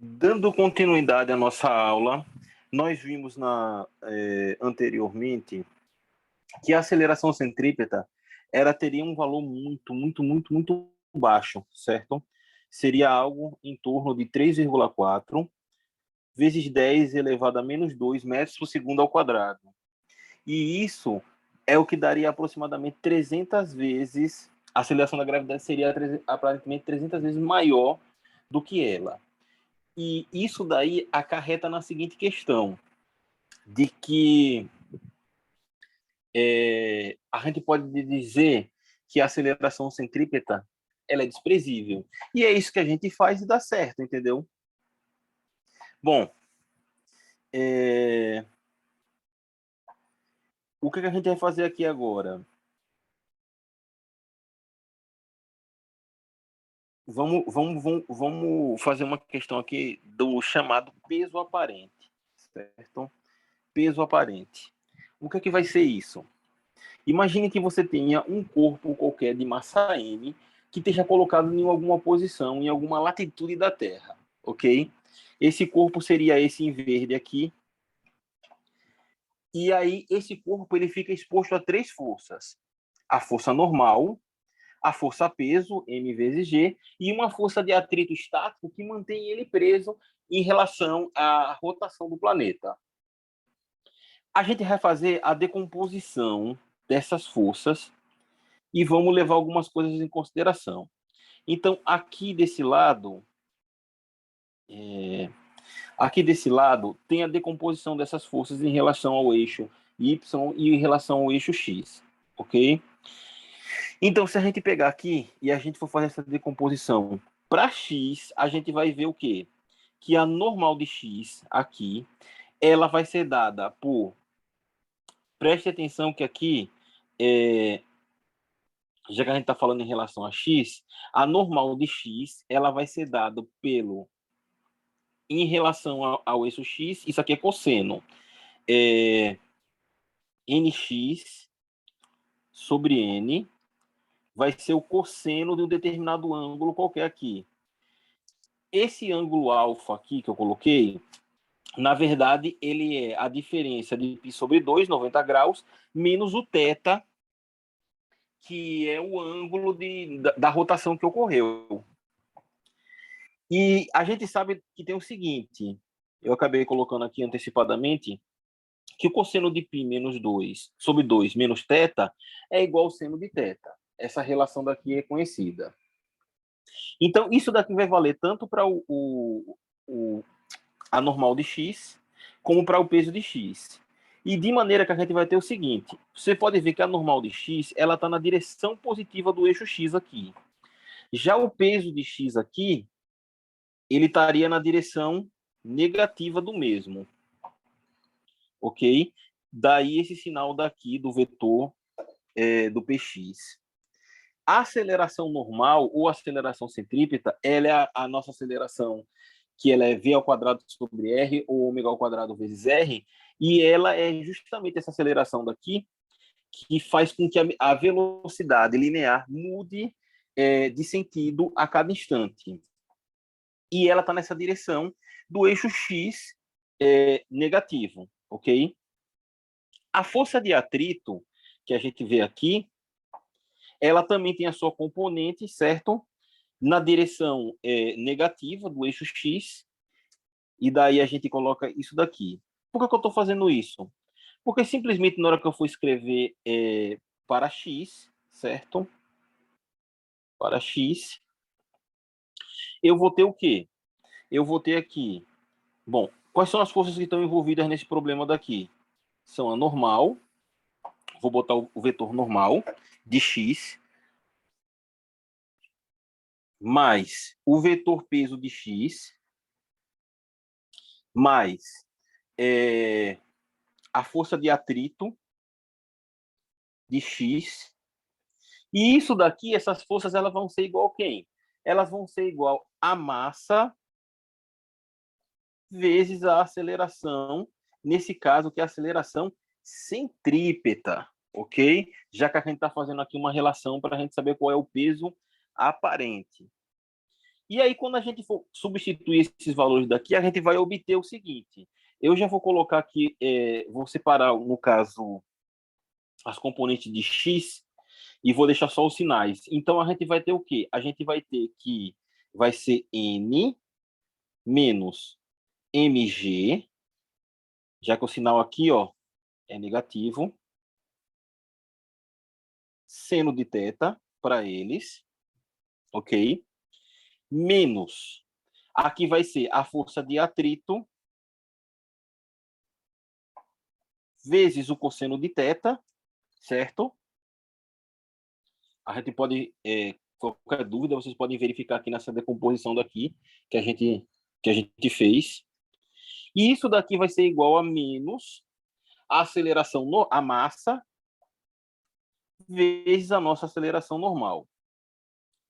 Dando continuidade à nossa aula, nós vimos anteriormente que a aceleração centrípeta teria um valor muito baixo, certo? Seria algo em torno de 3,4 vezes 10 elevado a menos 2 metros por segundo ao quadrado. E isso é o que daria aproximadamente 300 vezes, a aceleração da gravidade seria aparentemente 300 vezes maior do que ela. E isso daí acarreta na seguinte questão, de que a gente pode dizer que a aceleração centrípeta ela é desprezível. E é isso que a gente faz e dá certo, entendeu? Bom, o que a gente vai fazer aqui agora? Vamos fazer uma questão aqui do chamado peso aparente, certo? Peso aparente. O que vai ser isso? Imagine que você tenha um corpo qualquer de massa M que esteja colocado em alguma posição, em alguma latitude da Terra, ok? Esse corpo seria esse em verde aqui. E aí, esse corpo ele fica exposto a três forças. A força normal, a força peso, M vezes G, e uma força de atrito estático que mantém ele preso em relação à rotação do planeta. A gente vai fazer a decomposição dessas forças e vamos levar algumas coisas em consideração. Então, aqui desse lado tem a decomposição dessas forças em relação ao eixo Y e em relação ao eixo X, ok? Então, se a gente pegar aqui e a gente for fazer essa decomposição para X, a gente vai ver o quê? Que a normal de X aqui, ela vai ser dada por... Preste atenção que aqui, já que a gente está falando em relação a X, a normal de X, ela vai ser dada pelo... Em relação ao eixo X, isso aqui é cosseno. Nx sobre N vai ser o cosseno de um determinado ângulo qualquer aqui. Esse ângulo alfa aqui que eu coloquei, na verdade, ele é a diferença de π sobre 2, 90 graus, menos o θ, que é o ângulo da rotação que ocorreu. E a gente sabe que tem o seguinte, eu acabei colocando aqui antecipadamente, que o cosseno de π menos 2 sobre 2 menos θ é igual ao seno de θ. Essa relação daqui é conhecida. Então, isso daqui vai valer tanto para a normal de x, como para o peso de x. E de maneira que a gente vai ter o seguinte, você pode ver que a normal de x, ela está na direção positiva do eixo x aqui. Já o peso de x aqui, ele estaria na direção negativa do mesmo. Ok? Daí esse sinal daqui do vetor do px. A aceleração normal ou aceleração centrípeta, ela é a nossa aceleração, que ela é v ao quadrado sobre r ou ômega ao quadrado vezes r, e ela é justamente essa aceleração daqui que faz com que a velocidade linear mude de sentido a cada instante. E ela está nessa direção do eixo x negativo, ok? A força de atrito que a gente vê aqui, ela também tem a sua componente, certo? Na direção negativa do eixo x, e daí a gente coloca isso daqui. Por que eu estou fazendo isso? Porque simplesmente na hora que eu for escrever para x, certo? Para x, eu vou ter o quê? Eu vou ter aqui, bom, quais são as forças que estão envolvidas nesse problema daqui? São a normal, vou botar o vetor normal de x, mais o vetor peso de x, mais a força de atrito de x. E isso daqui, essas forças, elas vão ser igual a quem? Elas vão ser igual a massa vezes a aceleração, nesse caso, que é a aceleração centrípeta, ok? Já que a gente está fazendo aqui uma relação para a gente saber qual é o peso aparente. E aí, quando a gente for substituir esses valores daqui, a gente vai obter o seguinte. Eu já vou colocar aqui, vou separar, no caso, as componentes de x e vou deixar só os sinais. Então, a gente vai ter o quê? A gente vai ter que vai ser n menos mg, já que o sinal aqui, ó, é negativo, seno de θ para eles, ok? Menos, aqui vai ser a força de atrito vezes o cosseno de θ, certo? A gente pode, qualquer dúvida, vocês podem verificar aqui nessa decomposição daqui que a gente fez. E isso daqui vai ser igual a menos a aceleração, a massa, vezes a nossa aceleração normal.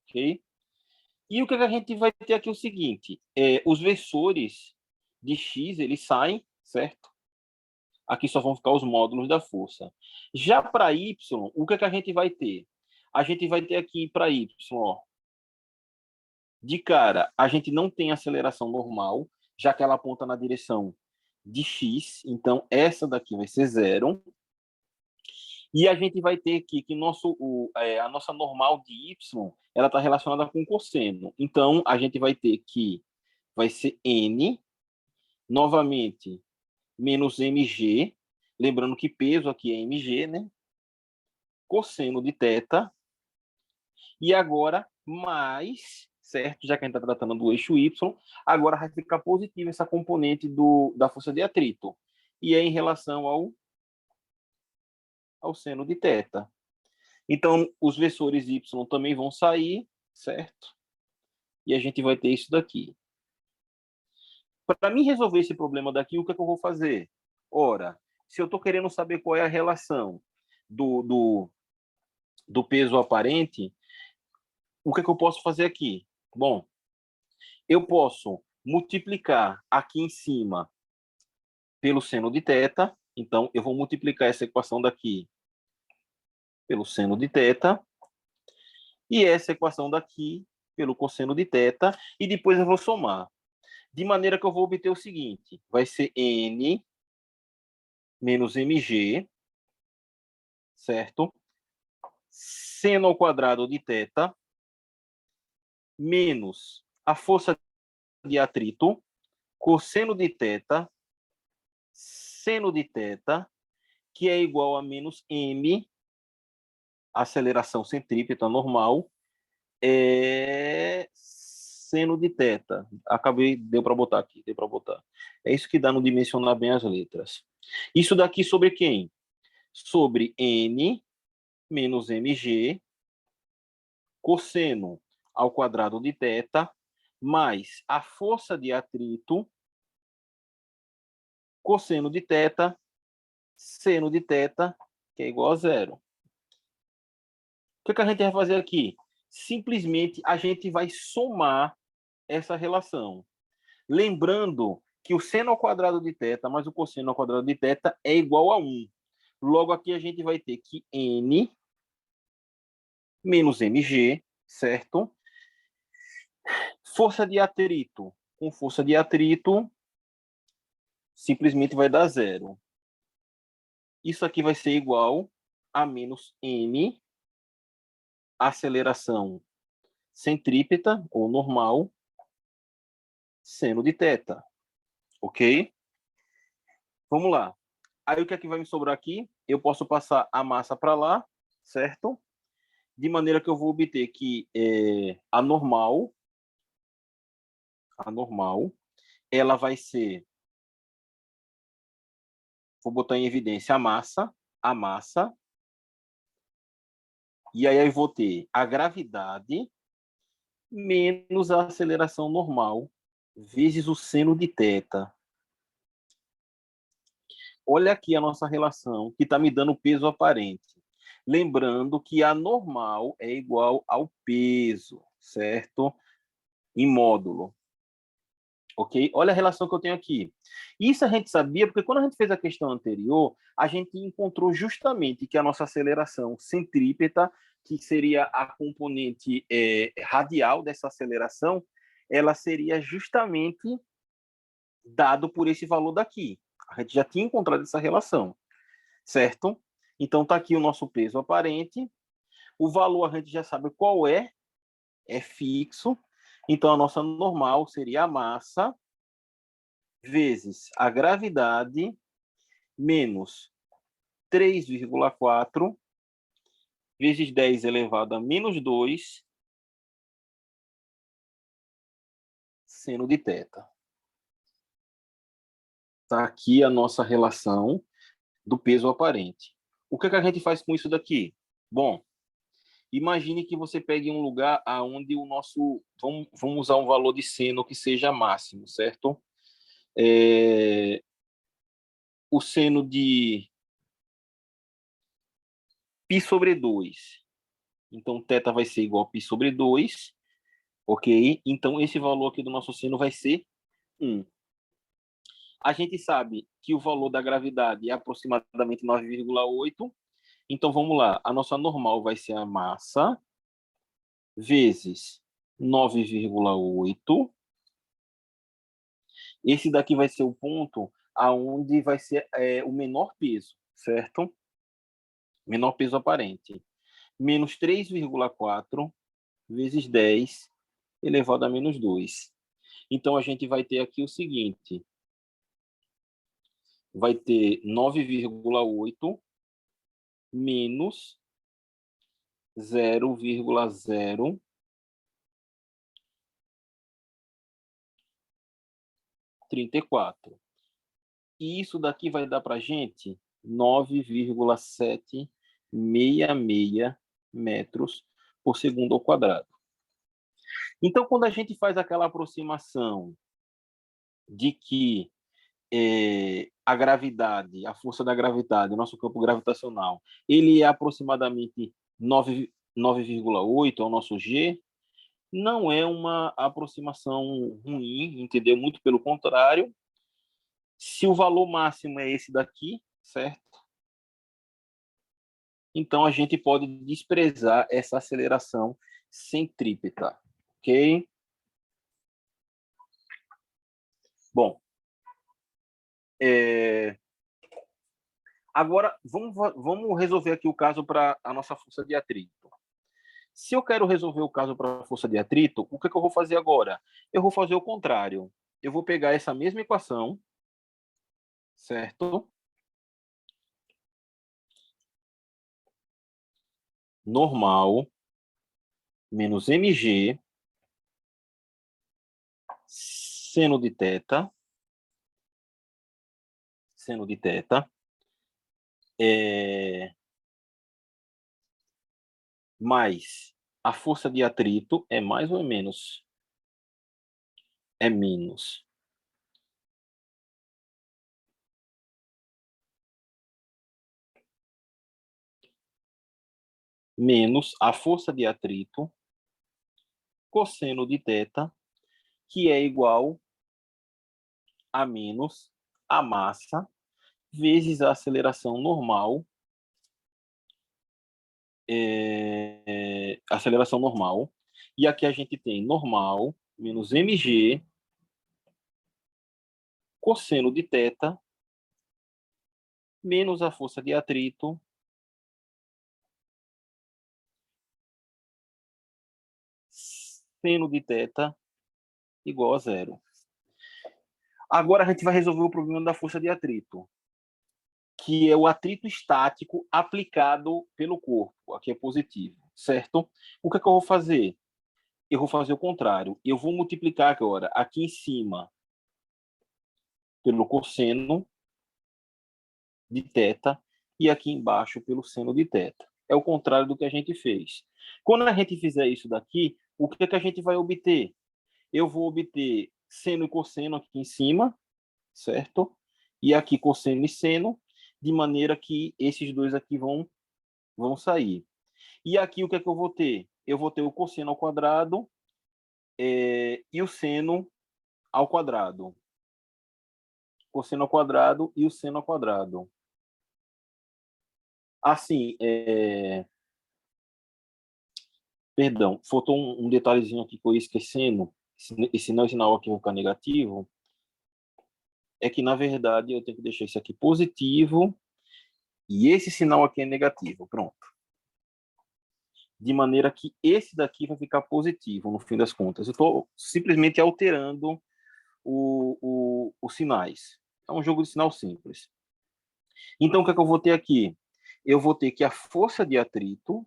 Ok? E o que a gente vai ter aqui é o seguinte, os versores de x, eles saem, certo? Aqui só vão ficar os módulos da força. Já para y, o que a gente vai ter? A gente vai ter aqui para y, ó, de cara, a gente não tem aceleração normal, já que ela aponta na direção de x, então essa daqui vai ser zero. E a gente vai ter aqui que a nossa normal de y, ela está relacionada com cosseno. Então, a gente vai ter que vai ser n, novamente, menos mg, lembrando que peso aqui é mg, né? Cosseno de θ, e agora mais, certo? Já que a gente está tratando do eixo y, agora vai ficar positiva essa componente da força de atrito. E é em relação ao seno de θ. Então, os versores y também vão sair, certo? E a gente vai ter isso daqui. Para mim resolver esse problema daqui, o que é que eu vou fazer? Ora, se eu estou querendo saber qual é a relação do peso aparente, o que é que eu posso fazer aqui? Bom, eu posso multiplicar aqui em cima pelo seno de θ. Então, eu vou multiplicar essa equação daqui pelo seno de θ e essa equação daqui pelo cosseno de θ, e depois eu vou somar. De maneira que eu vou obter o seguinte, vai ser n menos mg, certo? Seno ao quadrado de θ menos a força de atrito, cosseno de θ, seno de θ, que é igual a menos m, aceleração centrípeta normal, seno de θ. Deu para botar aqui, deu para botar. É isso que dá no dimensionar bem as letras. Isso daqui sobre quem? Sobre n menos mg, cosseno ao quadrado de θ, mais a força de atrito, cosseno de θ, seno de θ, que é igual a zero. O que a gente vai fazer aqui? Simplesmente a gente vai somar essa relação. Lembrando que o seno ao quadrado de θ mais o cosseno ao quadrado de θ é igual a 1. Logo aqui a gente vai ter que n menos mg, certo? Força de atrito com força de atrito simplesmente vai dar zero. Isso aqui vai ser igual a menos m, aceleração centrípeta ou normal, seno de θ. Ok? Vamos lá. Aí o que é que vai me sobrar aqui? Eu posso passar a massa para lá, certo? De maneira que eu vou obter que a normal, ela vai ser, vou botar em evidência a massa, e aí eu vou ter a gravidade menos a aceleração normal vezes o seno de θ. Olha aqui a nossa relação, que está me dando peso aparente. Lembrando que a normal é igual ao peso, certo? Em módulo. Ok? Olha a relação que eu tenho aqui. Isso a gente sabia, porque quando a gente fez a questão anterior, a gente encontrou justamente que a nossa aceleração centrípeta, que seria a componente radial dessa aceleração, ela seria justamente dado por esse valor daqui. A gente já tinha encontrado essa relação, certo? Então, está aqui o nosso peso aparente. O valor a gente já sabe qual é fixo. Então, a nossa normal seria a massa vezes a gravidade menos 3,4 vezes 10 elevado a menos 2 seno de θ. Está aqui a nossa relação do peso aparente. O que a gente faz com isso daqui? Bom, imagine que você pegue um lugar onde o nosso... Vamos usar um valor de seno que seja máximo, certo? O seno de π sobre 2. Então, θ vai ser igual a π sobre 2, ok? Então, esse valor aqui do nosso seno vai ser 1. A gente sabe que o valor da gravidade é aproximadamente 9,8. Então, vamos lá. A nossa normal vai ser a massa vezes 9,8. Esse daqui vai ser o ponto aonde vai ser o menor peso, certo? Menor peso aparente. Menos 3,4 vezes 10 elevado a menos 2. Então, a gente vai ter aqui o seguinte. Vai ter 9,8 menos 0,034. E isso daqui vai dar para a gente 9,766 metros por segundo ao quadrado. Então, quando a gente faz aquela aproximação de que a gravidade, a força da gravidade, o nosso campo gravitacional, ele é aproximadamente 9,8, é o nosso G, não é uma aproximação ruim, entendeu? Muito pelo contrário. Se o valor máximo é esse daqui, certo? Então, a gente pode desprezar essa aceleração centrípeta, ok? Bom, agora vamos resolver aqui o caso para a nossa força de atrito. Se eu quero resolver o caso para a força de atrito, o que eu vou fazer agora? Eu vou fazer o contrário. Eu vou pegar essa mesma equação, certo? Normal menos mg seno de θ, mais a força de atrito é mais ou é menos? É menos. Menos a força de atrito cosseno de θ, que é igual a menos a massa vezes a aceleração normal, aceleração normal. E aqui a gente tem normal menos mg cosseno de θ menos a força de atrito seno de θ igual a zero. Agora a gente vai resolver o problema da força de atrito, que é o atrito estático aplicado pelo corpo. Aqui é positivo, certo? O que é que eu vou fazer? Eu vou fazer o contrário. Eu vou multiplicar agora aqui em cima pelo cosseno de θ e aqui embaixo pelo seno de θ. É o contrário do que a gente fez. Quando a gente fizer isso daqui, o que é que a gente vai obter? Eu vou obter seno e cosseno aqui em cima, certo? E aqui cosseno e seno, de maneira que esses dois aqui vão sair. E aqui o que é que eu vou ter? Eu vou ter o cosseno ao quadrado e o seno ao quadrado. Cosseno ao quadrado e o seno ao quadrado. Assim, perdão, faltou um detalhezinho aqui que eu ia esquecendo. esse sinal aqui vai ficar negativo, é que, na verdade, eu tenho que deixar isso aqui positivo e esse sinal aqui é negativo. Pronto. De maneira que esse daqui vai ficar positivo, no fim das contas. Eu estou simplesmente alterando os sinais. É um jogo de sinal simples. Então, o que é que eu vou ter aqui? Eu vou ter que a força de atrito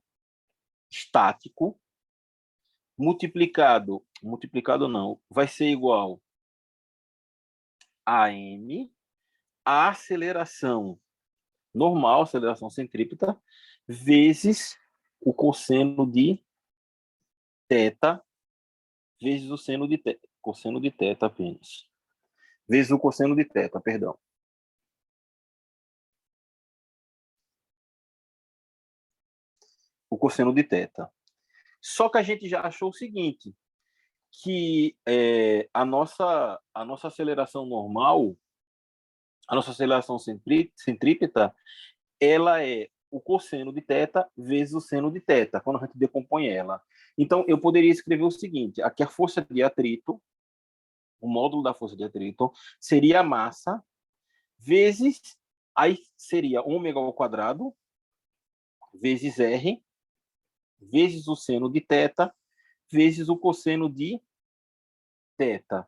estático multiplicado não, vai ser igual a m, a aceleração normal, aceleração centrípeta, vezes o cosseno de θ, vezes o seno de θ, cosseno de θ apenas. Vezes o cosseno de θ, perdão. O cosseno de θ. Só que a gente já achou o seguinte, que a nossa aceleração normal, a nossa aceleração centrípeta, ela é o cosseno de θ vezes o seno de θ, quando a gente decompõe ela. Então, eu poderia escrever o seguinte, aqui a força de atrito, o módulo da força de atrito, seria a massa vezes, aí seria ômega ao quadrado, vezes R, vezes o seno de θ, vezes o cosseno de θ.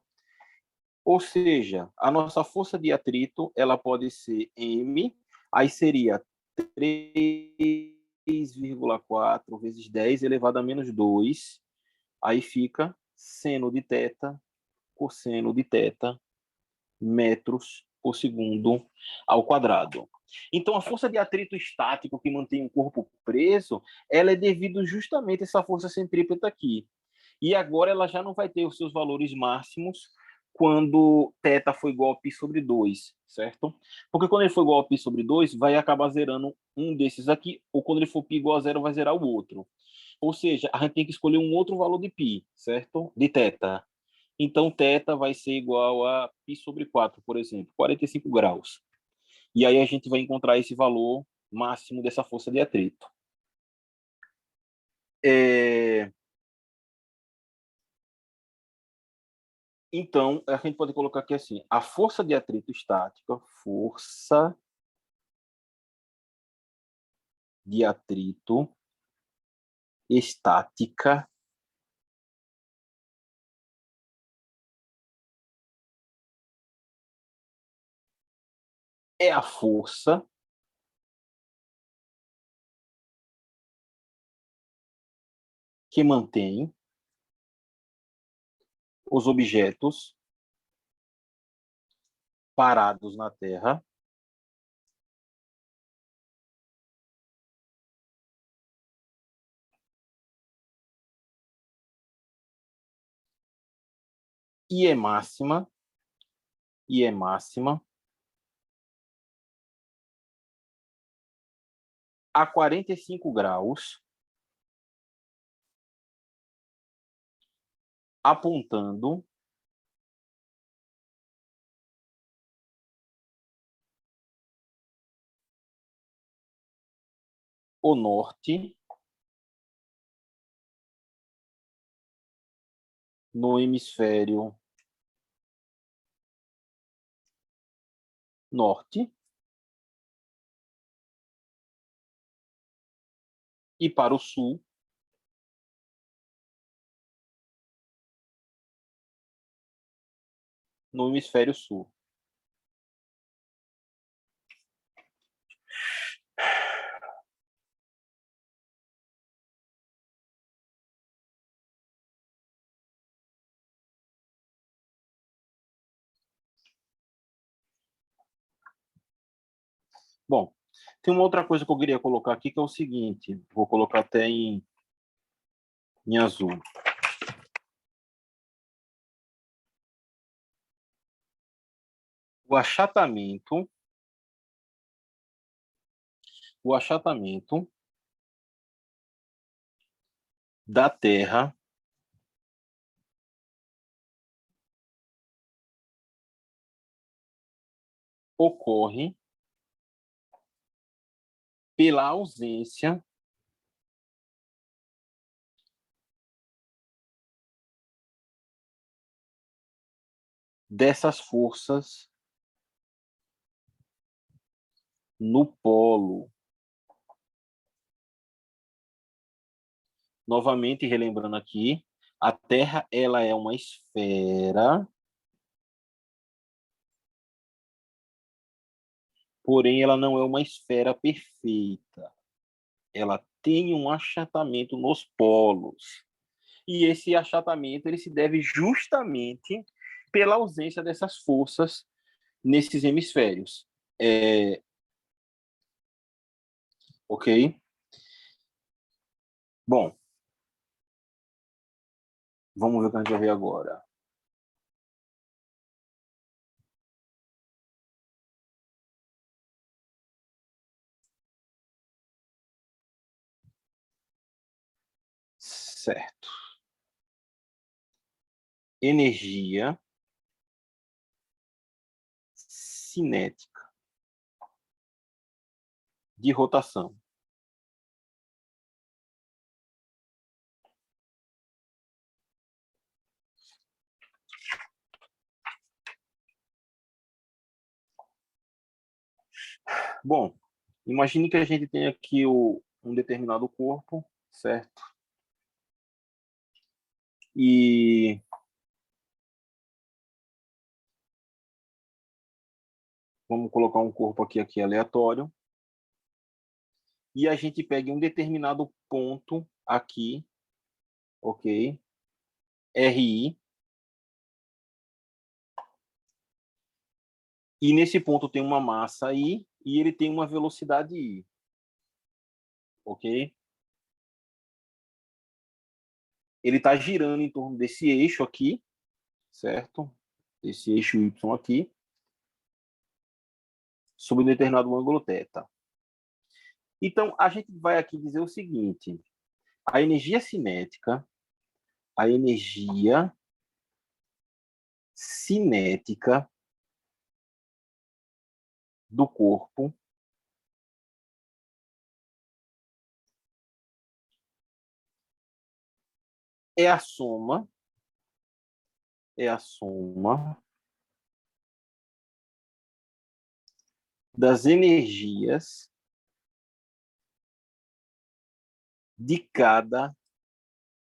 Ou seja, a nossa força de atrito, ela pode ser M, aí seria 3,4 vezes 10 elevado a menos 2, aí fica seno de θ, cosseno de θ, metros por segundo ao quadrado. Então, a força de atrito estático que mantém o corpo preso, ela é devido justamente a essa força centrípeta aqui. E agora ela já não vai ter os seus valores máximos quando θ for igual a π sobre 2, certo? Porque quando ele for igual a π sobre 2, vai acabar zerando um desses aqui, ou quando ele for π igual a zero, vai zerar o outro. Ou seja, a gente tem que escolher um outro valor de π, certo? De θ. Então, θ vai ser igual a π sobre 4, por exemplo, 45 graus. E aí a gente vai encontrar esse valor máximo dessa força de atrito. Então, a gente pode colocar aqui assim, a força de atrito estática, força de atrito estática é a força que mantém os objetos parados na Terra e é máxima a 45 graus, apontando o norte no hemisfério norte e para o sul no hemisfério sul. Bom, tem uma outra coisa que eu queria colocar aqui, que é o seguinte, vou colocar até em azul. O achatamento, o achatamento da Terra ocorre pela ausência dessas forças no polo. Novamente, relembrando aqui, a Terra ela é uma esfera, porém ela não é uma esfera perfeita. Ela tem um achatamento nos polos. E esse achatamento ele se deve justamente pela ausência dessas forças nesses hemisférios. Ok? Bom, vamos ver o que a gente vai ver agora. Certo. Energia cinética de rotação. Bom, imagine que a gente tem aqui um determinado corpo, certo? E vamos colocar um corpo aqui aleatório. E a gente pega um determinado ponto aqui, ok? RI. E nesse ponto tem uma massa I e ele tem uma velocidade I, ok? Ele está girando em torno desse eixo aqui, certo? Esse eixo Y aqui, sob um determinado ângulo θ. Então, a gente vai aqui dizer o seguinte: a energia cinética do corpo é a soma das energias de cada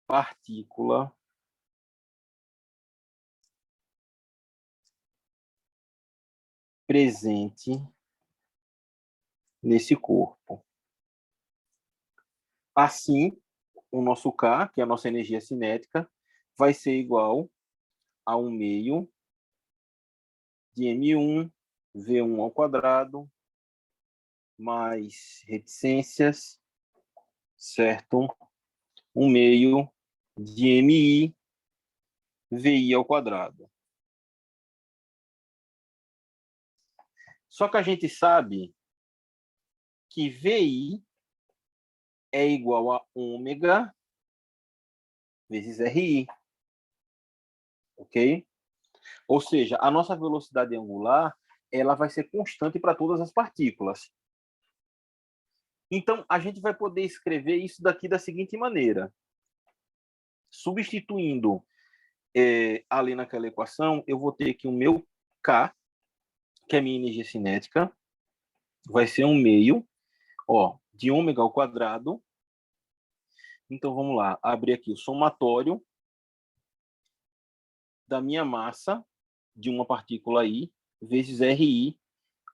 partícula presente nesse corpo. Assim, o nosso K, que é a nossa energia cinética, vai ser igual a 1 meio de M1 V1 ao quadrado mais reticências, certo? 1 meio de MI VI ao quadrado. Só que a gente sabe que VI é igual a ômega vezes RI, ok? Ou seja, a nossa velocidade angular ela vai ser constante para todas as partículas. Então, a gente vai poder escrever isso daqui da seguinte maneira. Substituindo ali naquela equação, eu vou ter que o meu K, que é a minha energia cinética, vai ser 1 meio de ômega ao quadrado. Então, vamos lá. Abrir aqui o somatório da minha massa de uma partícula I vezes RI,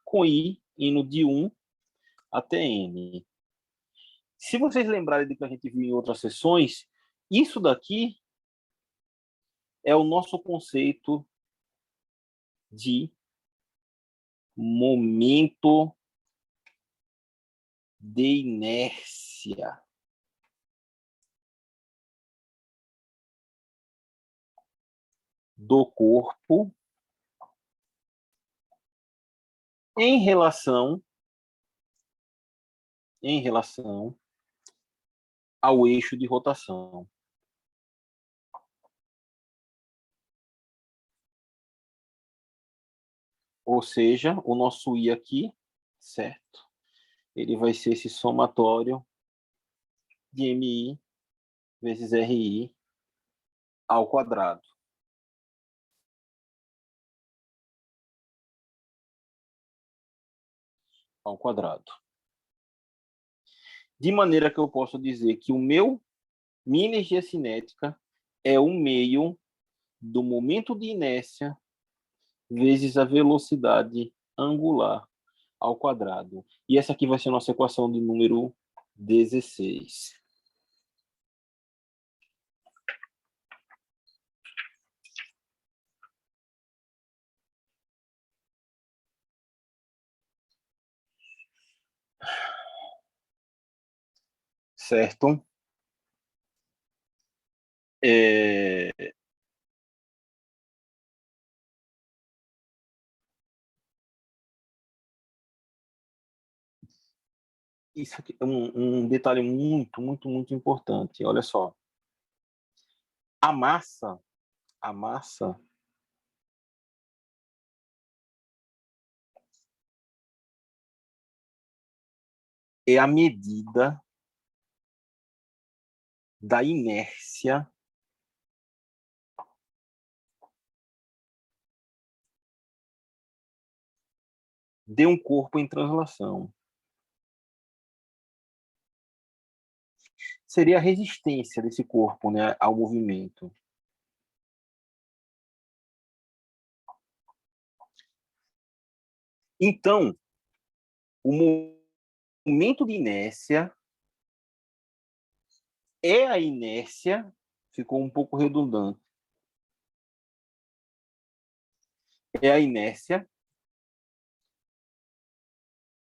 com I indo de 1 até N. Se vocês lembrarem do que a gente viu em outras sessões, isso daqui é o nosso conceito de momento de inércia. Do corpo em relação ao eixo de rotação. Ou seja, o nosso I aqui, certo? Ele vai ser esse somatório de MI vezes RI ao quadrado. ao quadrado. De maneira que eu posso dizer que minha energia cinética é o meio do momento de inércia vezes a velocidade angular ao quadrado. E essa aqui vai ser a nossa equação de número 16. Certo? Isso aqui é um detalhe muito, muito, muito importante. Olha só. A massa é a medida da inércia de um corpo em translação. Seria a resistência desse corpo, né, ao movimento. Então, o momento de inércia é a inércia, ficou um pouco redundante, é a inércia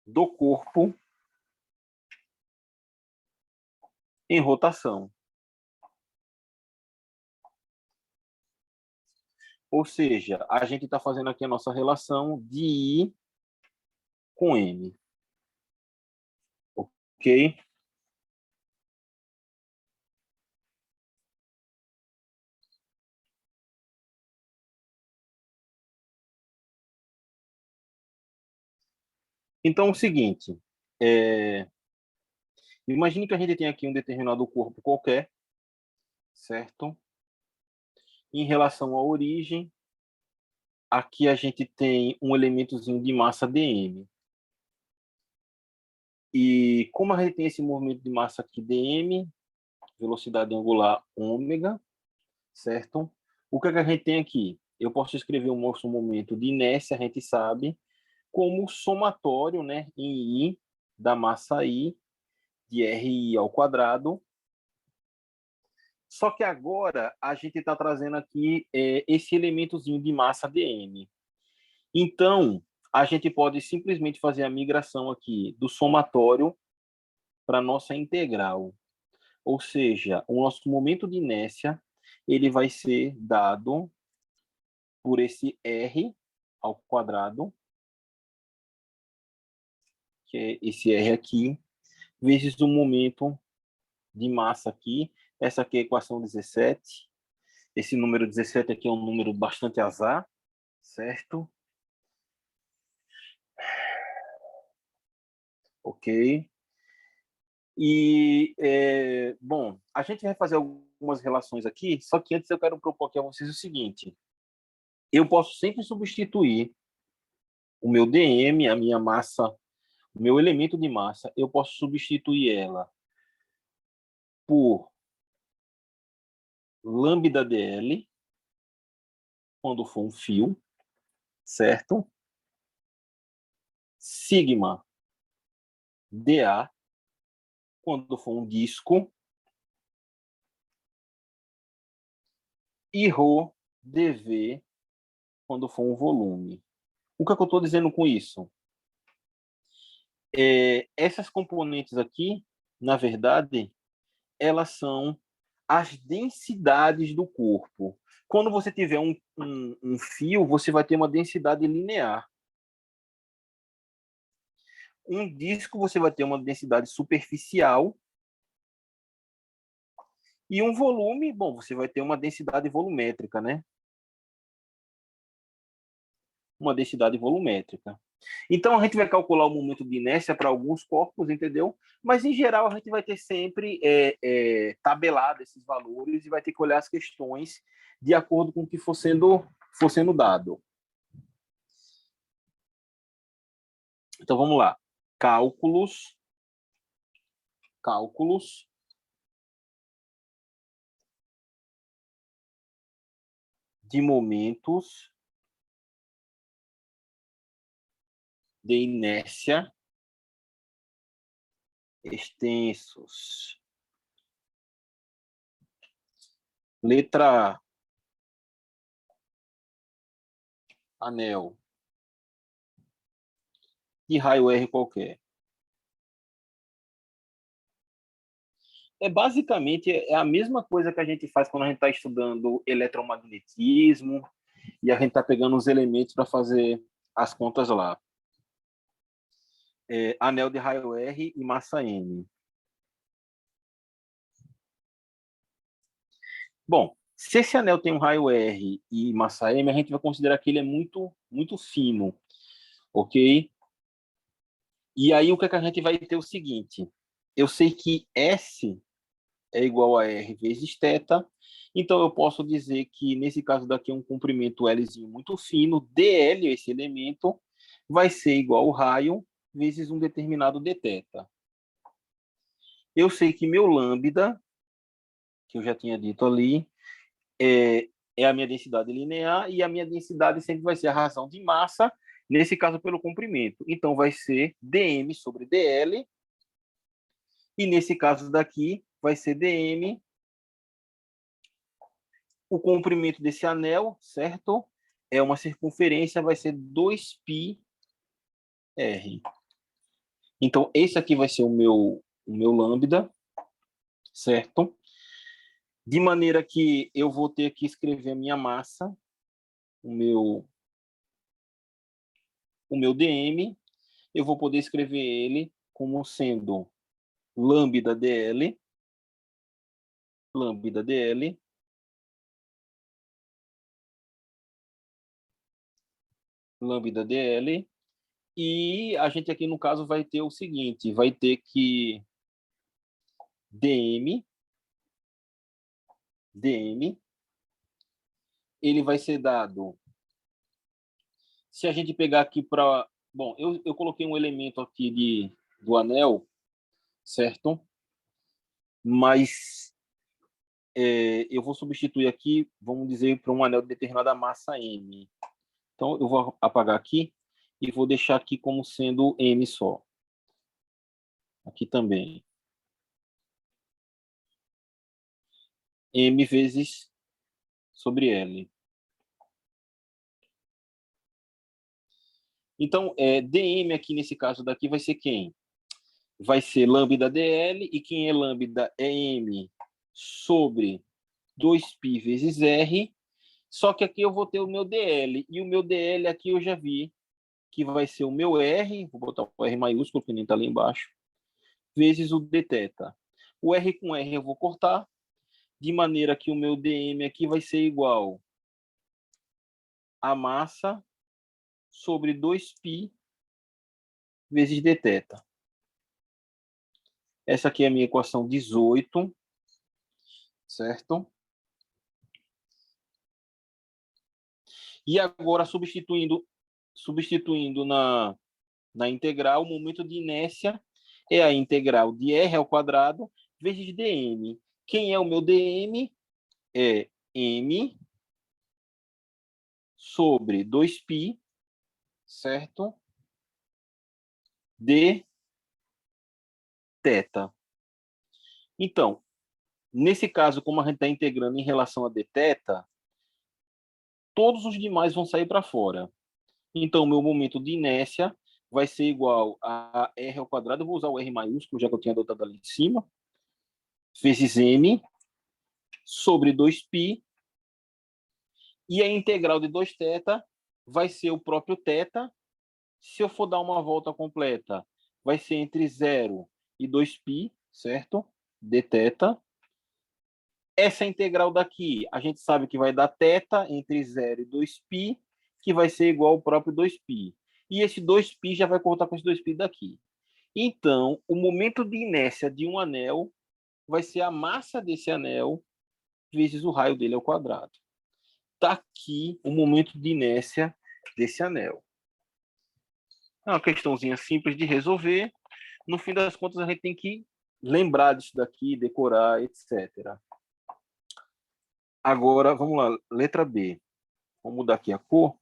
do corpo em rotação. Ou seja, a gente está fazendo aqui a nossa relação de I com M. Ok? Então, é o seguinte, imagine que a gente tem aqui um determinado corpo qualquer, certo? Em relação à origem, aqui a gente tem um elementozinho de massa dm. E como a gente tem esse movimento de massa aqui dm, velocidade angular ômega, certo? O que é que a gente tem aqui? Eu posso escrever o nosso momento de inércia, a gente sabe, como somatório, né, em I da massa I de RI ao quadrado. Só que agora a gente está trazendo aqui esse elementozinho de massa dm. Então, a gente pode simplesmente fazer a migração aqui do somatório para a nossa integral. Ou seja, o nosso momento de inércia ele vai ser dado por esse R ao quadrado, que é esse R aqui, vezes o momento de massa aqui. Essa aqui é a equação 17. Esse número 17 aqui é um número bastante azar, certo? Ok. E, bom, a gente vai fazer algumas relações aqui, só que antes eu quero propor aqui a vocês o seguinte. Eu posso sempre substituir o meu dm, a minha massa, o meu elemento de massa, eu posso substituir ela por lambda dl, quando for um fio, certo? Sigma dA, quando for um disco, e ρ dV, quando for um volume. O que é que eu estou dizendo com isso? Essas componentes aqui, na verdade, elas são as densidades do corpo. Quando você tiver um fio, você vai ter uma densidade linear. Um disco, você vai ter uma densidade superficial. E um volume, bom, você vai ter uma densidade volumétrica, né? Uma densidade volumétrica. Então, a gente vai calcular o momento de inércia para alguns corpos, entendeu? Mas, em geral, a gente vai ter sempre tabelado esses valores e vai ter que olhar as questões de acordo com o que for sendo dado. Então, vamos lá. cálculos de momentos de inércia extensos. Letra A, anel de raio R qualquer. Basicamente a mesma coisa que a gente faz quando a gente está estudando eletromagnetismo e a gente está pegando os elementos para fazer as contas lá. Anel de raio R e massa M. Bom, se esse anel tem um raio R e massa M, a gente vai considerar que ele é muito, muito fino, ok? E aí o que é que a gente vai ter o seguinte, eu sei que S é igual a R vezes θ, então eu posso dizer que nesse caso daqui é um comprimento Lzinho muito fino, dl, esse elemento, vai ser igual ao raio vezes um determinado dθ. Eu sei que meu lambda, que eu já tinha dito ali, é a minha densidade linear, e a minha densidade sempre vai ser a razão de massa, nesse caso pelo comprimento. Então vai ser dm sobre dl, e nesse caso daqui vai ser dm, o comprimento desse anel, certo? É uma circunferência, vai ser 2πr. Então esse aqui vai ser o meu lambda, certo? De maneira que eu vou ter que escrever a minha massa, o meu dm, eu vou poder escrever ele como sendo lambda dl, lambda dl, lambda dl, e a gente aqui no caso vai ter o seguinte, vai ter que dm, ele vai ser dado, se a gente pegar aqui para, bom, eu coloquei um elemento aqui do anel, certo? Mas eu vou substituir aqui, vamos dizer, para um anel de determinada massa M. Então, eu vou apagar aqui e vou deixar aqui como sendo M só. Aqui também. M vezes sobre L. Então, dm aqui nesse caso daqui vai ser quem? Vai ser lambda dl, e quem é lambda é m sobre 2π vezes r, só que aqui eu vou ter o meu dl, e o meu dl aqui eu já vi que vai ser o meu r, vou botar o r maiúsculo, que nem está ali embaixo, vezes o dθ. O r com r eu vou cortar, de maneira que o meu dm aqui vai ser igual a massa sobre 2π vezes dθ. Essa aqui é a minha equação 18, certo? E agora, substituindo na integral, o momento de inércia é a integral de r ao quadrado vezes dm. Quem é o meu dm? É m sobre 2π, certo? De θ. Então, nesse caso, como a gente está integrando em relação a dθ, todos os demais vão sair para fora. Então, meu momento de inércia vai ser igual a r ao quadrado, eu vou usar o r maiúsculo, já que eu tinha adotado ali em cima, vezes m sobre 2π, e a integral de 2θ vai ser o próprio θ. Se eu for dar uma volta completa, vai ser entre 0 e 2π, certo? Dθ. Essa integral daqui, a gente sabe que vai dar θ entre 0 e 2π, que vai ser igual ao próprio 2π. E esse 2π já vai cortar com esse 2π daqui. Então, o momento de inércia de um anel vai ser a massa desse anel vezes o raio dele ao quadrado. Está aqui o momento de inércia desse anel. É uma questãozinha simples de resolver. No fim das contas, a gente tem que lembrar disso daqui, decorar, etc. Agora, vamos lá, letra B. Vamos mudar aqui a cor.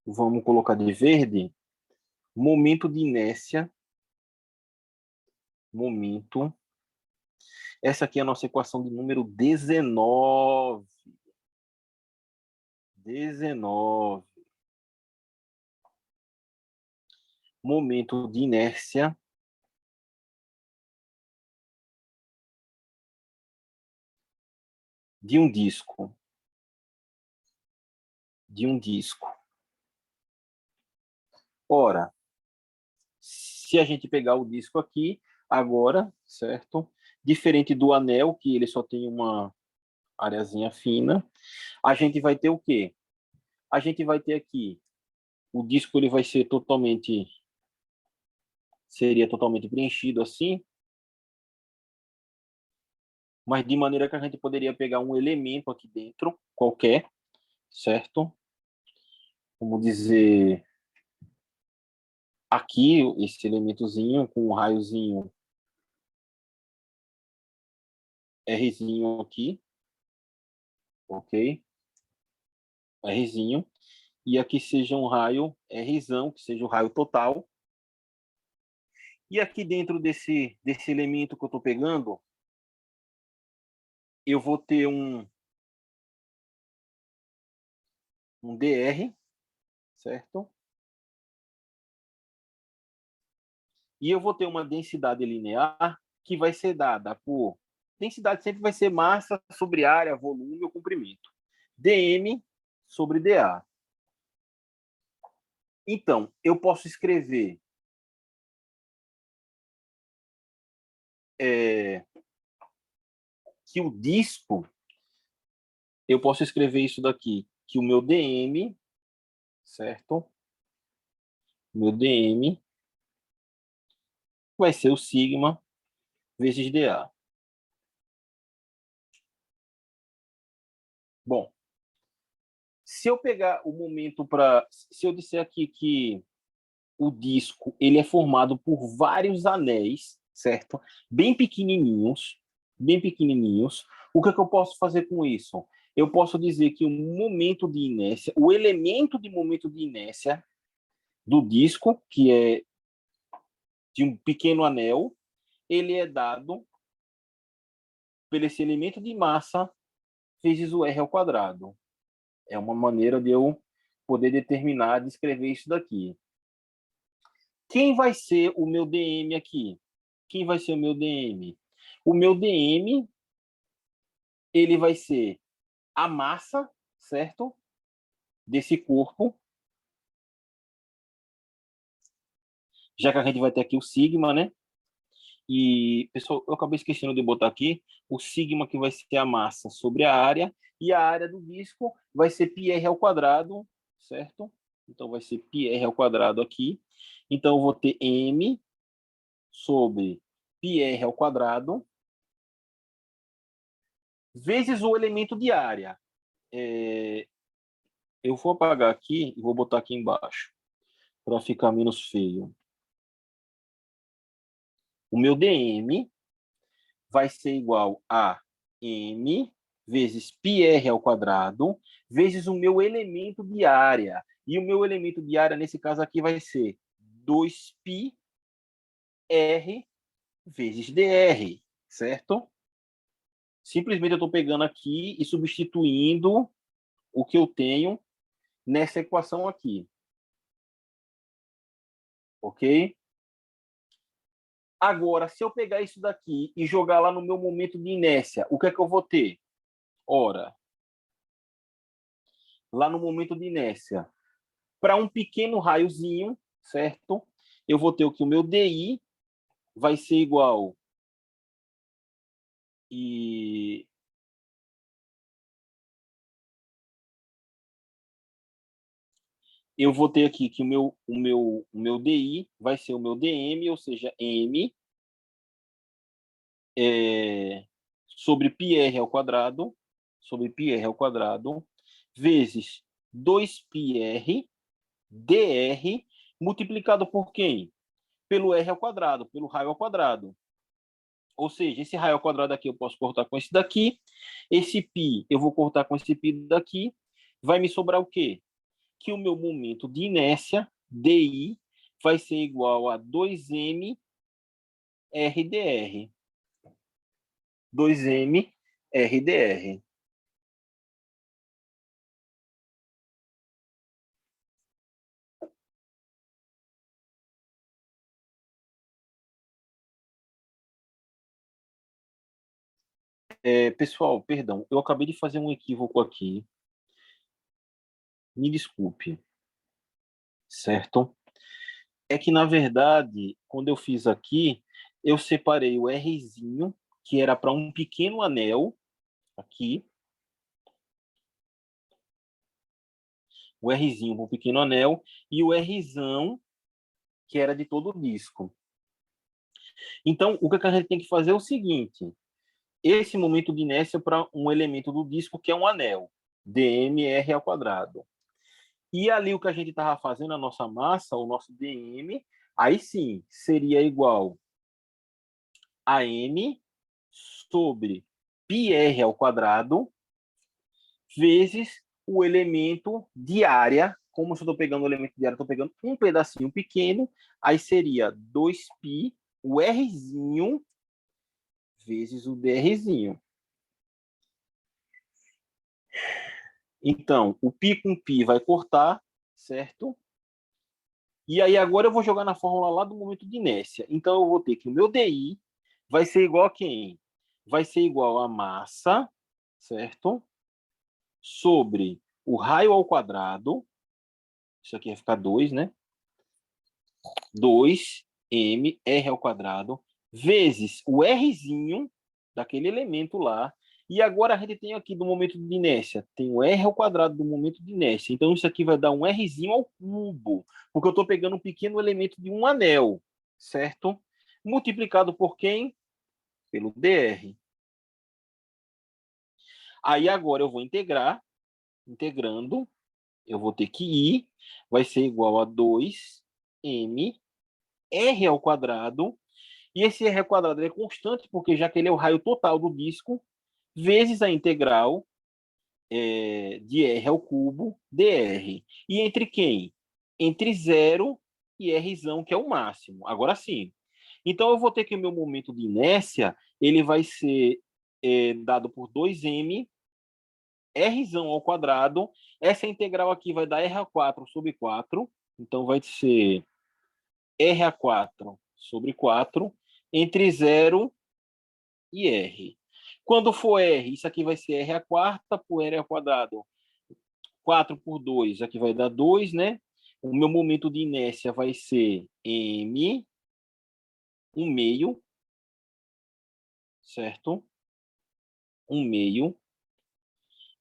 Vamos colocar de verde. Momento de inércia. Momento. Essa aqui é a nossa equação de número 19. 19. Momento de inércia de um disco. De um disco. Ora, se a gente pegar o disco aqui, agora, certo? Diferente do anel, que ele só tem uma areazinha fina, a gente vai ter o quê? A gente vai ter aqui, o disco ele vai ser seria totalmente preenchido assim, mas de maneira que a gente poderia pegar um elemento aqui dentro, qualquer, certo? Vamos dizer, aqui, esse elementozinho com um raiozinho Rzinho aqui, ok? Rzinho. E aqui seja um raio Rzão, que seja o raio total. E aqui dentro desse elemento que eu estou pegando, eu vou ter um dr, certo? E eu vou ter uma densidade linear que vai ser dada por... Densidade sempre vai ser massa sobre área, volume ou comprimento. dm sobre dA. Então, eu posso escrever que o disco, eu posso escrever isso daqui, que o meu dm, certo? Meu dm vai ser o sigma vezes dA. Bom, se eu pegar o momento para... Se eu disser aqui que o disco ele é formado por vários anéis, certo? Bem pequenininhos. O que é que eu posso fazer com isso? Eu posso dizer que o momento de inércia, o elemento de momento de inércia do disco, que é de um pequeno anel, ele é dado pelo esse elemento de massa vezes o r ao quadrado. É uma maneira de eu poder determinar, descrever isso daqui. Quem vai ser o meu dm aqui? Quem vai ser o meu dm? O meu dm, ele vai ser a massa, certo? Desse corpo. Já que a gente vai ter aqui o sigma, né? E, pessoal, eu acabei esquecendo de botar aqui o sigma que vai ser a massa sobre a área, e a área do disco vai ser πr ao quadrado, certo? Então, vai ser πr ao quadrado aqui. Então, eu vou ter m sobre πr ao quadrado vezes o elemento de área. Eu vou apagar aqui e vou botar aqui embaixo, para ficar menos feio. O meu dm vai ser igual a m vezes πr ao quadrado vezes o meu elemento de área. E o meu elemento de área, nesse caso aqui, vai ser 2πr vezes dr, certo? Simplesmente eu estou pegando aqui e substituindo o que eu tenho nessa equação aqui. Ok? Agora, se eu pegar isso daqui e jogar lá no meu momento de inércia, o que é que eu vou ter? Ora, lá no momento de inércia, para um pequeno raiozinho, certo? Eu vou ter o que o meu DI vai ser igual e eu vou ter aqui que o meu DI vai ser o meu DM, ou seja, M sobre πr ao quadrado, vezes 2πr dr multiplicado por quem? Pelo r ao quadrado, pelo raio ao quadrado. Ou seja, esse raio ao quadrado aqui eu posso cortar com esse daqui, esse π eu vou cortar com esse π daqui, vai me sobrar o quê? Que o meu momento de inércia, DI, vai ser igual a 2m RdR. 2m RdR. Pessoal, perdão, eu acabei de fazer um equívoco aqui. Me desculpe, certo? É que, na verdade, quando eu fiz aqui, eu separei o Rzinho, que era para um pequeno anel, aqui. O Rzinho para um pequeno anel, e o Rzão, que era de todo o disco. Então, o que a gente tem que fazer é o seguinte: esse momento de inércia para um elemento do disco que é um anel, dmr ao quadrado. E ali o que a gente estava fazendo, a nossa massa, o nosso dm, aí sim, seria igual a m sobre πr ao quadrado vezes o elemento de área. Como se eu estou pegando o elemento de área, estou pegando um pedacinho pequeno, aí seria 2π, o Rzinho, vezes o drzinho. Então, o π com π vai cortar, certo? E aí agora eu vou jogar na fórmula lá do momento de inércia. Então eu vou ter que o meu DI vai ser igual a quem? Vai ser igual a massa, certo? Sobre o raio ao quadrado. Isso aqui vai ficar 2, né? 2m r ao quadrado vezes o Rzinho daquele elemento lá. E agora a gente tem aqui do momento de inércia, tem o r ao quadrado do momento de inércia. Então isso aqui vai dar um Rzinho ao cubo, porque eu estou pegando um pequeno elemento de um anel, certo? Multiplicado por quem? Pelo dr. Aí agora eu vou integrar, integrando, eu vou ter que ir, vai ser igual a 2m r ao quadrado. E esse r ao quadrado é constante, porque já que ele é o raio total do disco, vezes a integral de r ao cubo dr. E entre quem? Entre 0 e r, que é o máximo. Agora sim. Então, eu vou ter que o meu momento de inércia ele vai ser dado por 2m r ao quadrado. Essa integral aqui vai dar r a 4 sobre 4. Então, vai ser r a 4 sobre 4 entre 0 e r. Quando for r, isso aqui vai ser r a quarta por r ao quadrado. 4 por 2, aqui vai dar 2, né? O meu momento de inércia vai ser m, 1 meio, certo? 1 meio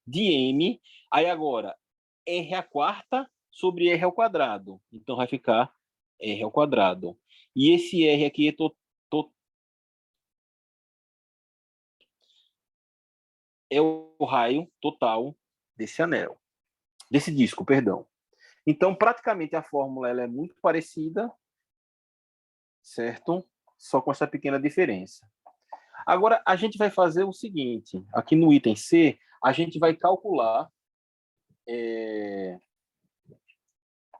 de m. Aí agora, r a quarta sobre r ao quadrado. Então vai ficar r ao quadrado. E esse r aqui é o raio total desse anel, desse disco, perdão. Então, praticamente a fórmula ela é muito parecida, certo? Só com essa pequena diferença. Agora, a gente vai fazer o seguinte: aqui no item C, a gente vai calcular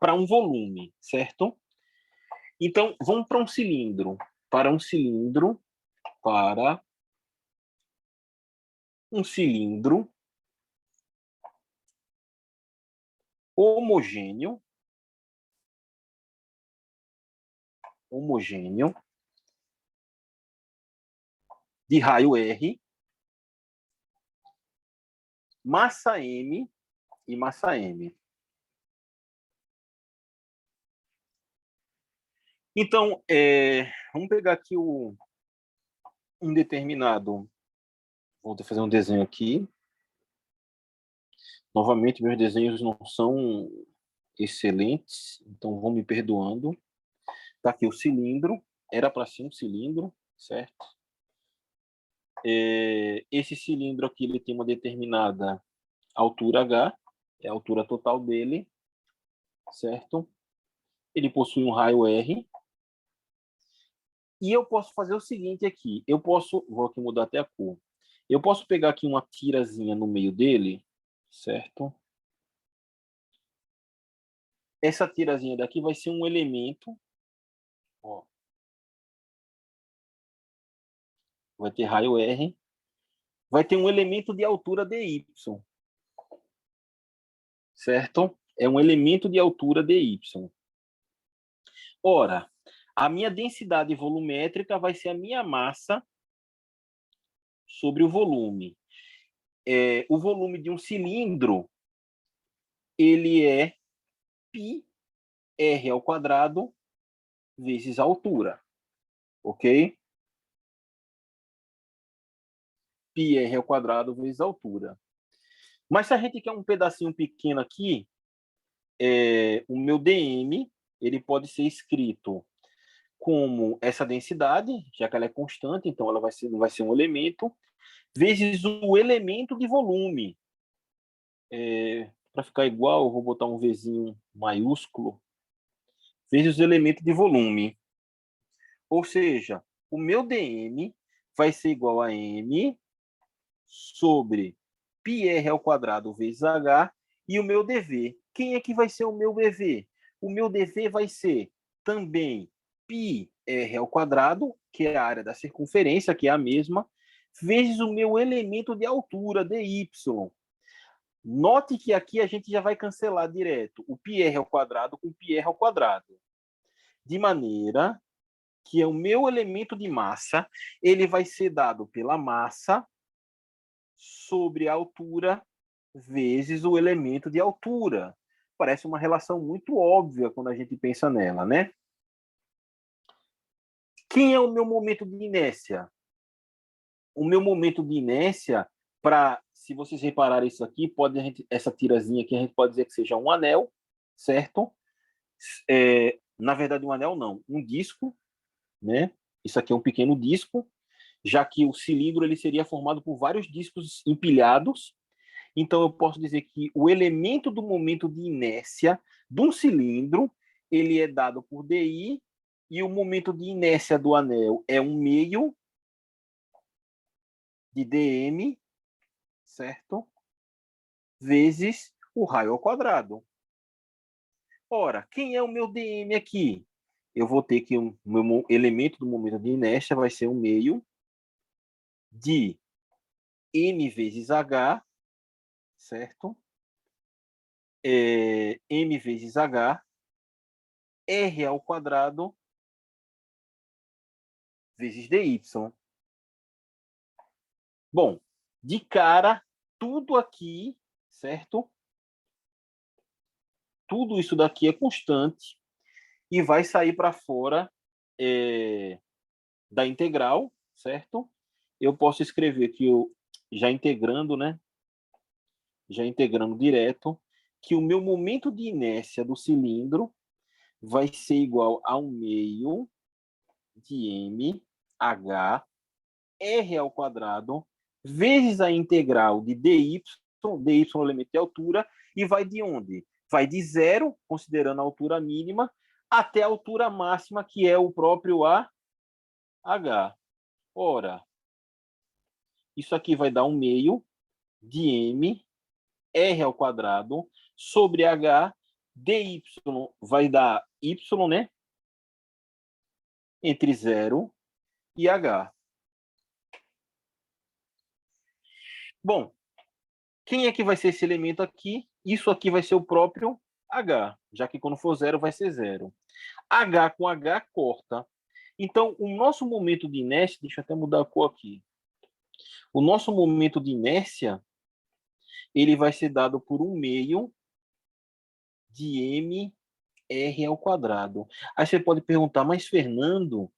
para um volume, certo? Então, vamos para um cilindro. Para um cilindro, para um cilindro homogêneo, de raio R, massa M e massa M. Então, vamos pegar aqui um determinado. Vou fazer um desenho aqui. Novamente, meus desenhos não são excelentes, então vão me perdoando. Tá aqui o cilindro, era para ser um cilindro, certo? Esse cilindro aqui ele tem uma determinada altura H, é a altura total dele, certo? ele possui um raio R. E eu posso fazer o seguinte aqui. Vou aqui mudar até a cor. Eu posso pegar aqui uma tirazinha no meio dele, certo? Essa tirazinha daqui vai ser um elemento, ó, vai ter raio R, vai ter um elemento de altura dy, certo? É um elemento de altura dy. Ora, a minha densidade volumétrica vai ser a minha massa sobre o volume. O volume de um cilindro, ele é πr ao quadrado vezes a altura, ok? Πr ao quadrado vezes a altura. Mas se a gente quer um pedacinho pequeno aqui, o meu dm, ele pode ser escrito como essa densidade, já que ela é constante, então ela não vai ser um elemento, vezes o elemento de volume. Para ficar igual, eu vou botar um Vzinho maiúsculo, vezes o elemento de volume. Ou seja, o meu dm vai ser igual a m sobre πr ao quadrado vezes h, e o meu dv. Quem é que vai ser o meu dv? O meu dv vai ser também πr ao quadrado, que é a área da circunferência, que é a mesma, vezes o meu elemento de altura, dy. Note que aqui a gente já vai cancelar direto o πr ao quadrado com πr ao quadrado. De maneira que o meu elemento de massa, ele vai ser dado pela massa sobre a altura vezes o elemento de altura. Parece uma relação muito óbvia quando a gente pensa nela, né? Quem é o meu momento de inércia? O meu momento de inércia, se vocês repararem isso aqui, essa tirazinha aqui, a gente pode dizer que seja um anel, certo? Na verdade, um anel não, um disco, né? Isso aqui é um pequeno disco, já que o cilindro ele seria formado por vários discos empilhados. Então, eu posso dizer que o elemento do momento de inércia de um cilindro, ele é dado por DI, e o momento de inércia do anel é 1/2 de dm, certo? Vezes o raio ao quadrado. Ora, quem é o meu dm aqui? Eu vou ter que o meu elemento do momento de inércia vai ser 1/2 de m vezes h, certo? M vezes h, r ao quadrado vezes dy. Bom, de cara, tudo aqui, certo? Tudo isso daqui é constante e vai sair para fora da integral, certo? Eu posso escrever que já integrando, né? Já integrando direto, que o meu momento de inércia do cilindro vai ser igual a 1/2 de m h r ao quadrado vezes a integral de dy é o elemento de altura, e vai de onde? Vai de zero, considerando a altura mínima, até a altura máxima, que é o próprio AH. Ora, isso aqui vai dar 1/2 de m r ao quadrado sobre h, dy vai dar y, né? Entre 0 e h. Bom, quem é que vai ser esse elemento aqui? Isso aqui vai ser o próprio h, já que quando for zero vai ser zero. H com H corta. Então, o nosso momento de inércia, deixa eu até mudar a cor aqui. O nosso momento de inércia, ele vai ser dado por 1/2 de mr ao quadrado. Aí você pode perguntar, mas Fernando,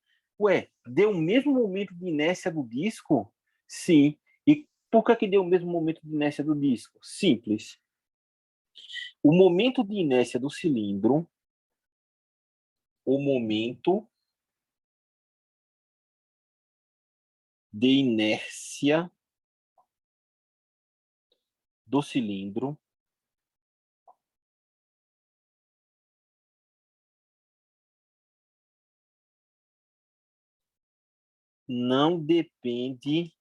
deu o mesmo momento de inércia do disco? Sim. E por que deu o mesmo momento de inércia do disco? Simples. O momento de inércia do cilindro, o momento de inércia do cilindro não depende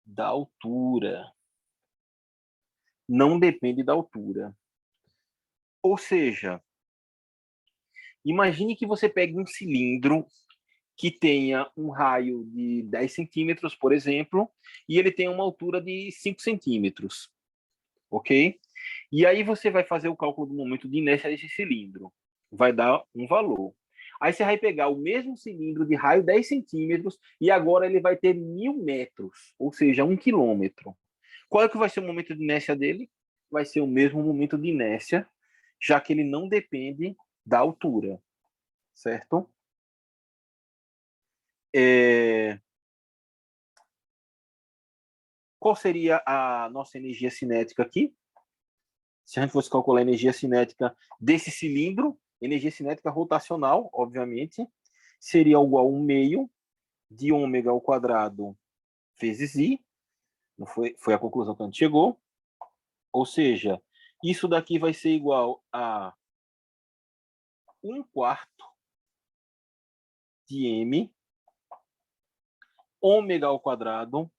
da altura. Não depende da altura. Ou seja, imagine que você pegue um cilindro que tenha um raio de 10 centímetros, por exemplo, e ele tem uma altura de 5 centímetros, ok? E aí você vai fazer o cálculo do momento de inércia desse cilindro. Vai dar um valor. Aí você vai pegar o mesmo cilindro de raio 10 centímetros e agora ele vai ter 1.000 metros, ou seja, 1 quilômetro. Qual é que vai ser o momento de inércia dele? Vai ser o mesmo momento de inércia, já que ele não depende da altura, certo? Qual seria a nossa energia cinética aqui? Se a gente fosse calcular a energia cinética desse cilindro, energia cinética rotacional, obviamente, seria igual a 1/2 de ômega ao quadrado vezes I. Não foi a conclusão que a gente chegou. Ou seja, isso daqui vai ser igual a 1/4 de M ômega ao quadrado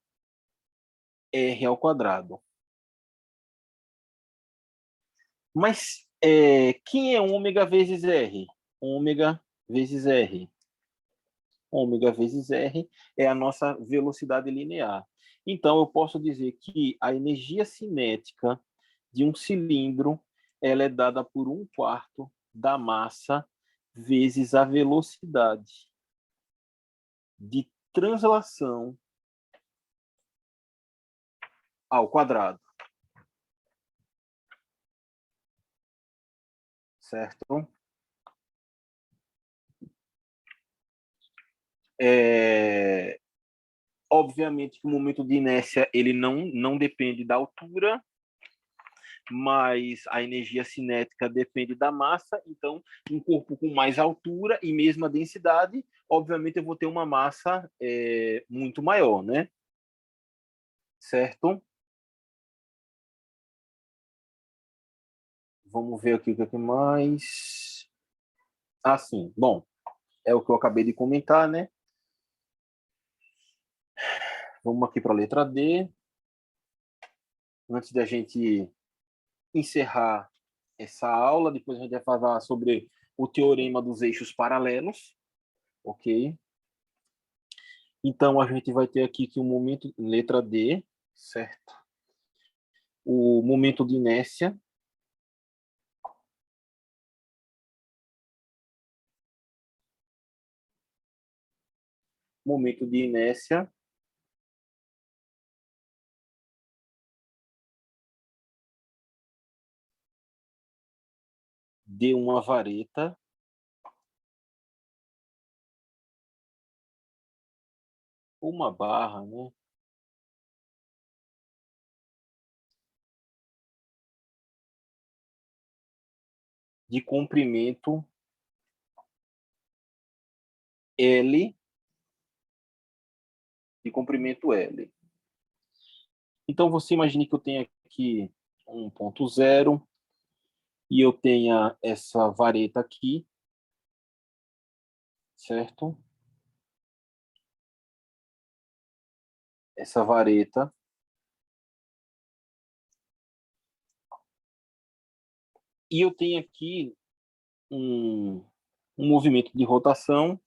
R ao quadrado. Mas quem é ômega vezes R? Ômega vezes R. Ômega vezes R é a nossa velocidade linear. Então, eu posso dizer que a energia cinética de um cilindro ela é dada por 1/4 da massa vezes a velocidade de translação ao quadrado. Certo? Obviamente que o momento de inércia ele não depende da altura, mas a energia cinética depende da massa. Então, um corpo com mais altura e mesma densidade, obviamente eu vou ter uma massa muito maior, né? Certo? Vamos ver aqui o que é mais. Ah, sim. Bom, é o que eu acabei de comentar, né? Vamos aqui para a letra D. Antes da gente encerrar essa aula, depois a gente vai falar sobre o teorema dos eixos paralelos, ok? Então, a gente vai ter aqui que o momento, letra D, certo? O momento de inércia. Momento de inércia de uma vareta ou uma barra, né? De comprimento L, de comprimento L. Então, você imagine que eu tenho aqui um ponto zero e eu tenha essa vareta aqui, certo? Essa vareta. E eu tenho aqui um, um movimento de rotação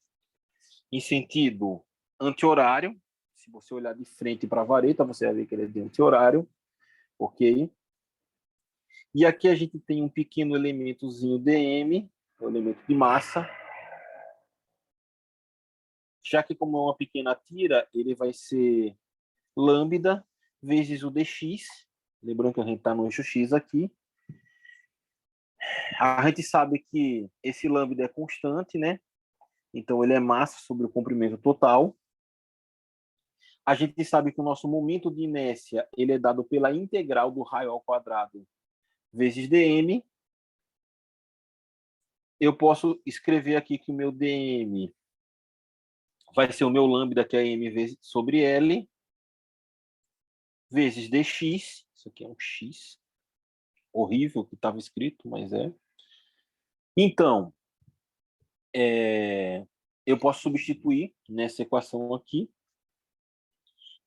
em sentido anti-horário. Se você olhar de frente para a vareta, você vai ver que ele é de anti-horário, ok? E aqui a gente tem um pequeno elementozinho dm, um elemento de massa. Já que como é uma pequena tira, ele vai ser lambda vezes o dx. Lembrando que a gente está no eixo x aqui. A gente sabe que esse lambda é constante, né? Então ele é massa sobre o comprimento total. A gente sabe que o nosso momento de inércia ele é dado pela integral do raio ao quadrado vezes dm. Eu posso escrever aqui que o meu dm vai ser o meu lambda, que é m vezes, sobre L, vezes dx. Isso aqui é um x horrível que estava escrito, mas é. Então, eu posso substituir nessa equação aqui,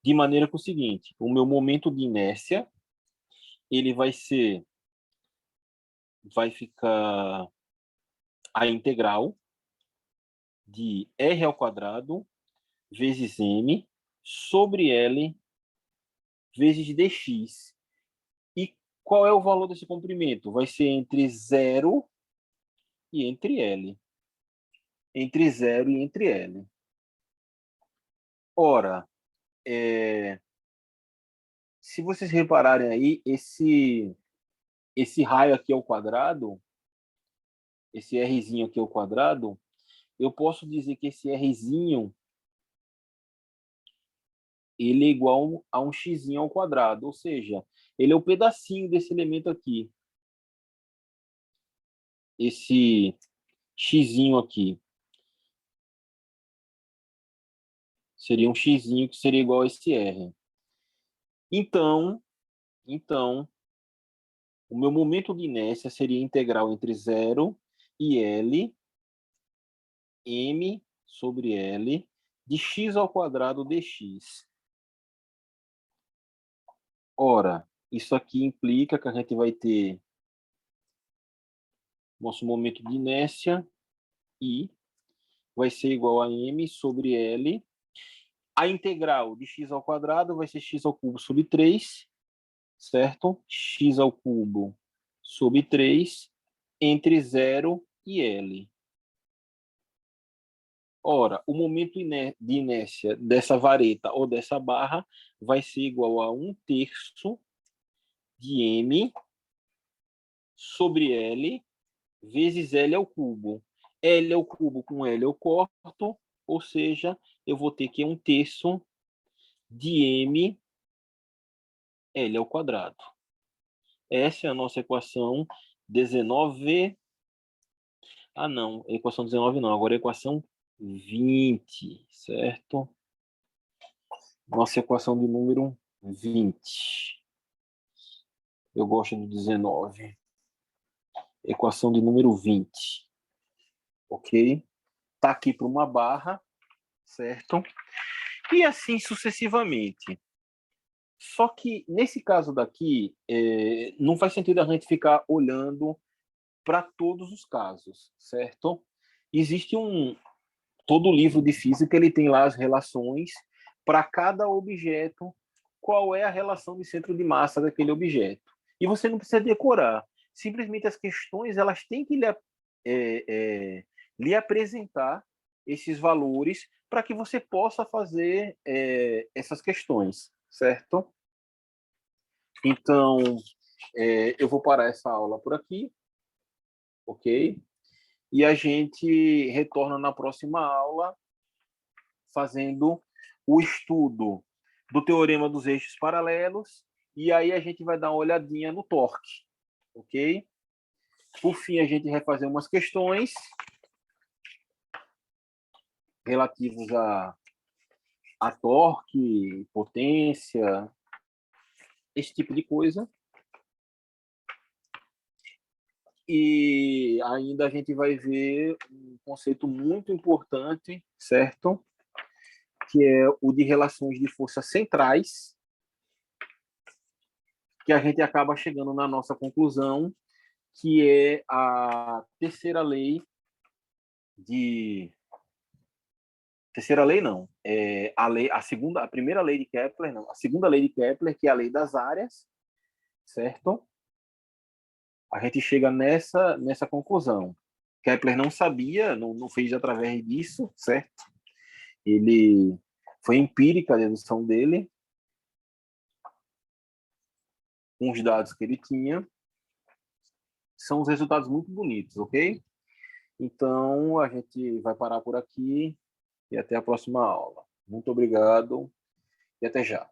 de maneira que é o seguinte, o meu momento de inércia, ele vai ficar a integral de R ao quadrado vezes M sobre L vezes dx. E qual é o valor desse comprimento? Vai ser entre 0 e entre L. Entre 0 e entre L. Ora, se vocês repararem aí, esse raio aqui ao quadrado, esse Rzinho aqui ao quadrado, eu posso dizer que esse Rzinho ele é igual a um xzinho ao quadrado, ou seja, ele é o pedacinho desse elemento aqui. Esse xzinho aqui seria um xzinho que seria igual a esse R. Então, o meu momento de inércia seria integral entre 0 e L, M sobre L, de x ao quadrado dx. Ora, isso aqui implica que a gente vai ter nosso momento de inércia, I, vai ser igual a M sobre L. A integral de x ao quadrado vai ser x ao cubo sobre 3, certo? X ao cubo sobre 3, entre 0 e L. Ora, o momento de inércia dessa vareta ou dessa barra vai ser igual a 1/3 de M sobre L vezes L ao cubo. L ao cubo com L eu corto, ou seja, eu vou ter que 1/3 de M L ao quadrado. Essa é a nossa equação 19. Ah, não, a equação 19 não, agora é a equação 20, certo? Nossa equação de número 20. Eu gosto do 19. Equação de número 20. Ok? Tá aqui para uma barra, certo? E assim sucessivamente. Só que, nesse caso daqui, não faz sentido a gente ficar olhando para todos os casos, certo? Existe todo livro de física, ele tem lá as relações para cada objeto, qual é a relação de centro de massa daquele objeto. E você não precisa decorar. Simplesmente as questões, elas têm que lhe apresentar esses valores para que você possa fazer essas questões, certo? Então, eu vou parar essa aula por aqui, ok? E a gente retorna na próxima aula fazendo o estudo do teorema dos eixos paralelos e aí a gente vai dar uma olhadinha no torque, ok? Por fim, a gente vai fazer umas questões relativas a torque, potência, esse tipo de coisa. E ainda a gente vai ver um conceito muito importante, certo? Que é o de relações de forças centrais, que a gente acaba chegando na nossa conclusão, que é a terceira lei de... Terceira lei não, a primeira lei de Kepler, não, a segunda lei de Kepler, que é a lei das áreas, certo? A gente chega nessa conclusão. Kepler não sabia, não fez através disso, certo? Ele foi empírica a dedução dele, com os dados que ele tinha. São os resultados muito bonitos, ok? Então, a gente vai parar por aqui e até a próxima aula. Muito obrigado e até já.